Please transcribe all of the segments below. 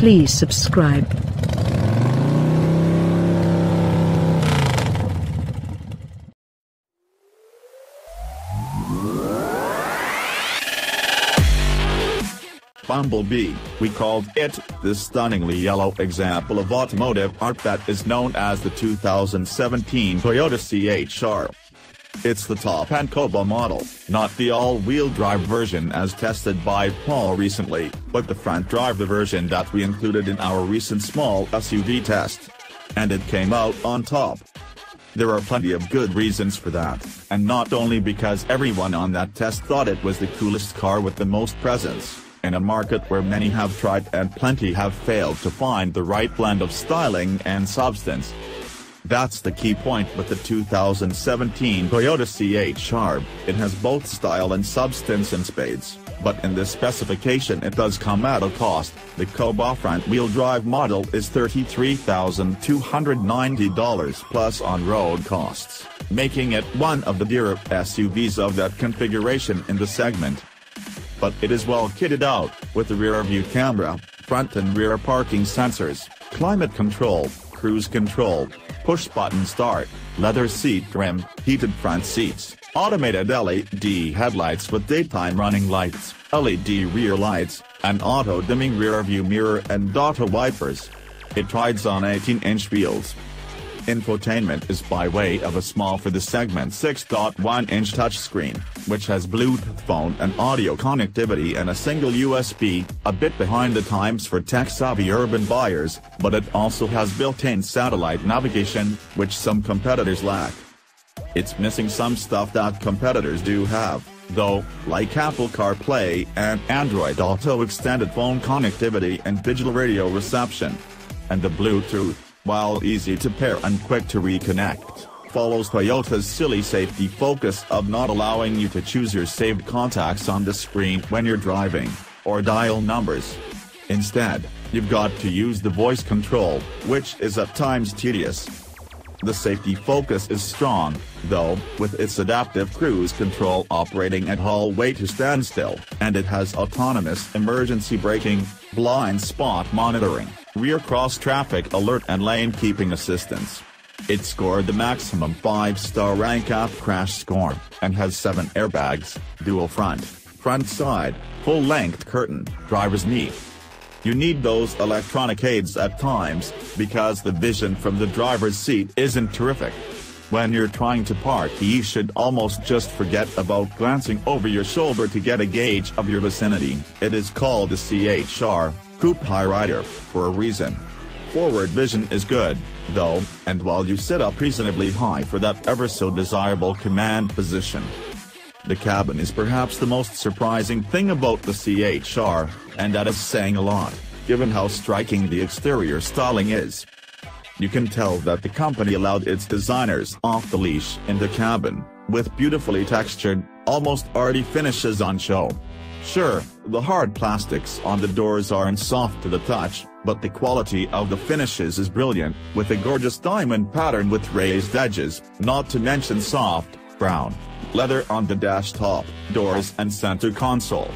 Please subscribe. Bumblebee, we called it, this stunningly yellow example of automotive art that is known as the 2017 Toyota C HR. It's the top-end Koba model, not the all-wheel drive version as tested by Paul recently, but the front-drive version that we included in our recent small SUV test. And it came out on top. There are plenty of good reasons for that, and not only because everyone on that test thought it was the coolest car with the most presence, in a market where many have tried and plenty have failed to find the right blend of styling and substance. That's the key point with the 2017 Toyota C HR, it has both style and substance in spades, but in this specification it does come at a cost. The Koba front-wheel drive model is $33,290 plus on-road costs, making it one of the dearer SUVs of that configuration in the segment. But it is well kitted out, with a rear-view camera, front and rear parking sensors, climate control, cruise control, push-button start, leather seat trim, heated front seats, automated LED headlights with daytime running lights, LED rear lights, and auto-dimming rear-view mirror and auto wipers. It rides on 18-inch wheels. Infotainment is by way of a small for the segment 6.1-inch touchscreen, which has Bluetooth phone and audio connectivity and a single USB, a bit behind the times for tech-savvy urban buyers, but it also has built-in satellite navigation, which some competitors lack. It's missing some stuff that competitors do have, though, like Apple CarPlay and Android Auto extended phone connectivity and digital radio reception. And the Bluetooth, while easy to pair and quick to reconnect, follows Toyota's silly safety focus of not allowing you to choose your saved contacts on the screen when you're driving, or dial numbers. Instead, you've got to use the voice control, which is at times tedious. The safety focus is strong, though, with its adaptive cruise control operating at all way to standstill, and it has autonomous emergency braking, blind spot monitoring, rear cross-traffic alert and lane-keeping assistance. It scored the maximum 5-star rank app crash score, and has 7 airbags, dual front side, full-length curtain, driver's knee. You need those electronic aids at times, because the vision from the driver's seat isn't terrific. When you're trying to park, you should almost just forget about glancing over your shoulder to get a gauge of your vicinity. It is called the CHR Coupe High Rider for a reason. Forward vision is good, though, and while you sit up reasonably high for that ever so desirable command position. The cabin is perhaps the most surprising thing about the CHR, and that is saying a lot, given how striking the exterior styling is. You can tell that the company allowed its designers off the leash in the cabin, with beautifully textured, almost arty finishes on show. Sure, the hard plastics on the doors aren't soft to the touch, but the quality of the finishes is brilliant, with a gorgeous diamond pattern with raised edges, not to mention soft, brown leather on the dash top, doors and center console.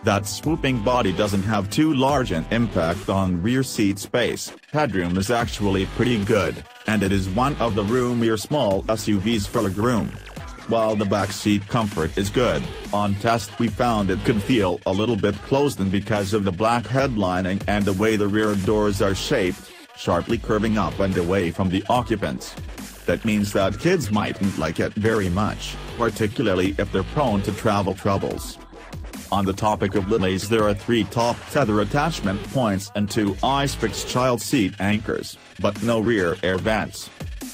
That swooping body doesn't have too large an impact on rear seat space, headroom is actually pretty good, and it is one of the roomier small SUVs for legroom. While the back seat comfort is good, on test we found it could feel a little bit closed in because of the black headlining and the way the rear doors are shaped, sharply curving up and away from the occupants. That means that kids mightn't like it very much, particularly if they're prone to travel troubles. On the topic of lilies, there are 3 top tether attachment points and 2 ice-fixed child seat anchors, but no rear air vents.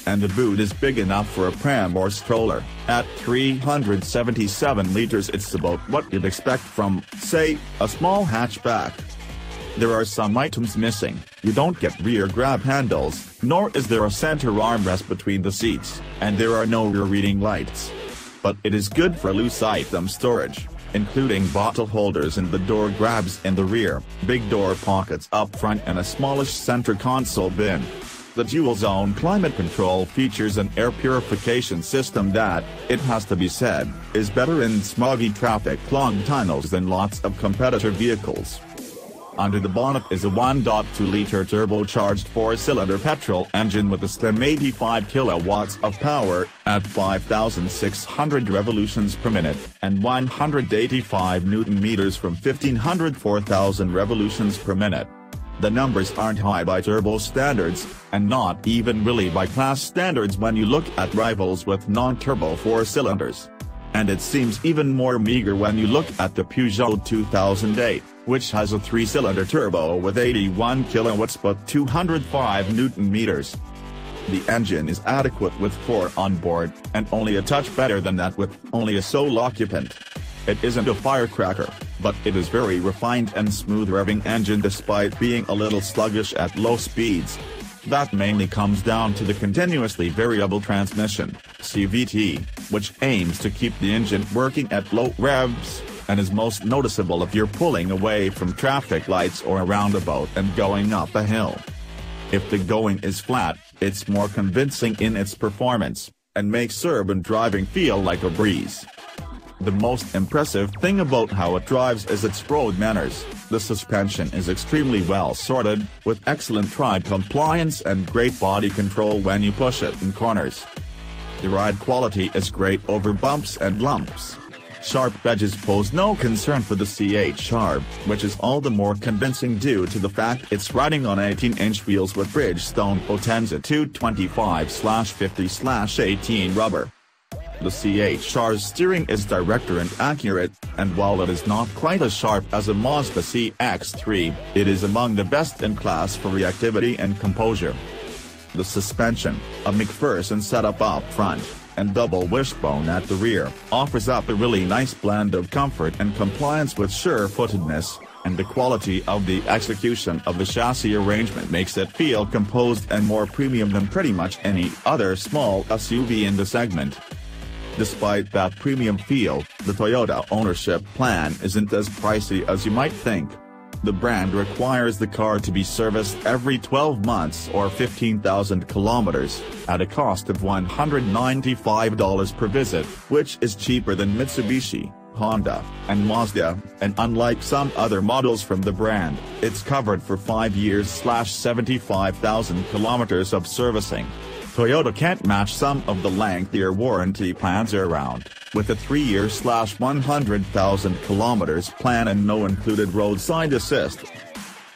And the boot is big enough for a pram or stroller. At 377 liters, it's about what you'd expect from, say, a small hatchback. There are some items missing. You don't get rear grab handles, nor is there a center armrest between the seats, and there are no rear reading lights. But it is good for loose item storage, including bottle holders and the door grabs in the rear, big door pockets up front and a smallish center console bin. The dual-zone climate control features an air purification system that, it has to be said, is better in smoggy traffic-clogged tunnels than lots of competitor vehicles. Under the bonnet is a 1.2-liter turbocharged 4-cylinder petrol engine with a slim 85 kilowatts of power, at 5,600 revolutions per minute, and 185 Newton-meters from 1,500–4,000 revolutions per minute. The numbers aren't high by turbo standards, and not even really by class standards when you look at rivals with non-turbo 4-cylinders. And it seems even more meager when you look at the Peugeot 2008, which has a 3-cylinder turbo with 81 kilowatts but 205 Newton-meters. The engine is adequate with 4 on board, and only a touch better than that with only a sole occupant. It isn't a firecracker, but it is very refined and smooth revving engine despite being a little sluggish at low speeds. That mainly comes down to the continuously variable transmission, CVT, which aims to keep the engine working at low revs, and is most noticeable if you're pulling away from traffic lights or a roundabout and going up a hill. If the going is flat, it's more convincing in its performance, and makes urban driving feel like a breeze. The most impressive thing about how it drives is its road manners. The suspension is extremely well sorted, with excellent ride compliance and great body control when you push it in corners. The ride quality is great over bumps and lumps. Sharp edges pose no concern for the CHR, which is all the more convincing due to the fact it's riding on 18-inch wheels with Bridgestone Potenza 225/50/18 rubber. The CHR's steering is direct and accurate, and while it is not quite as sharp as a Mazda CX-3, it is among the best in class for reactivity and composure. The suspension, a McPherson setup up front, and double wishbone at the rear, offers up a really nice blend of comfort and compliance with sure-footedness, and the quality of the execution of the chassis arrangement makes it feel composed and more premium than pretty much any other small SUV in the segment. Despite that premium feel, the Toyota ownership plan isn't as pricey as you might think. The brand requires the car to be serviced every 12 months or 15,000 kilometers, at a cost of $195 per visit, which is cheaper than Mitsubishi, Honda, and Mazda, and unlike some other models from the brand, it's covered for 5 years/75,000 kilometers of servicing. Toyota can't match some of the lengthier warranty plans around, with a 3-year/100,000 kilometers plan and no included roadside assist.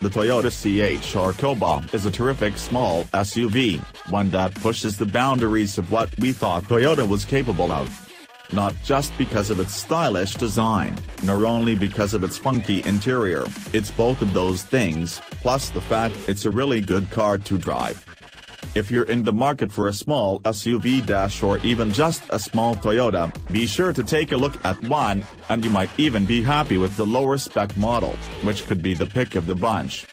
The Toyota C HR Koba is a terrific small SUV, one that pushes the boundaries of what we thought Toyota was capable of. Not just because of its stylish design, nor only because of its funky interior, it's both of those things, plus the fact it's a really good car to drive. If you're in the market for a small SUV or even just a small Toyota, be sure to take a look at one, and you might even be happy with the lower spec model, which could be the pick of the bunch.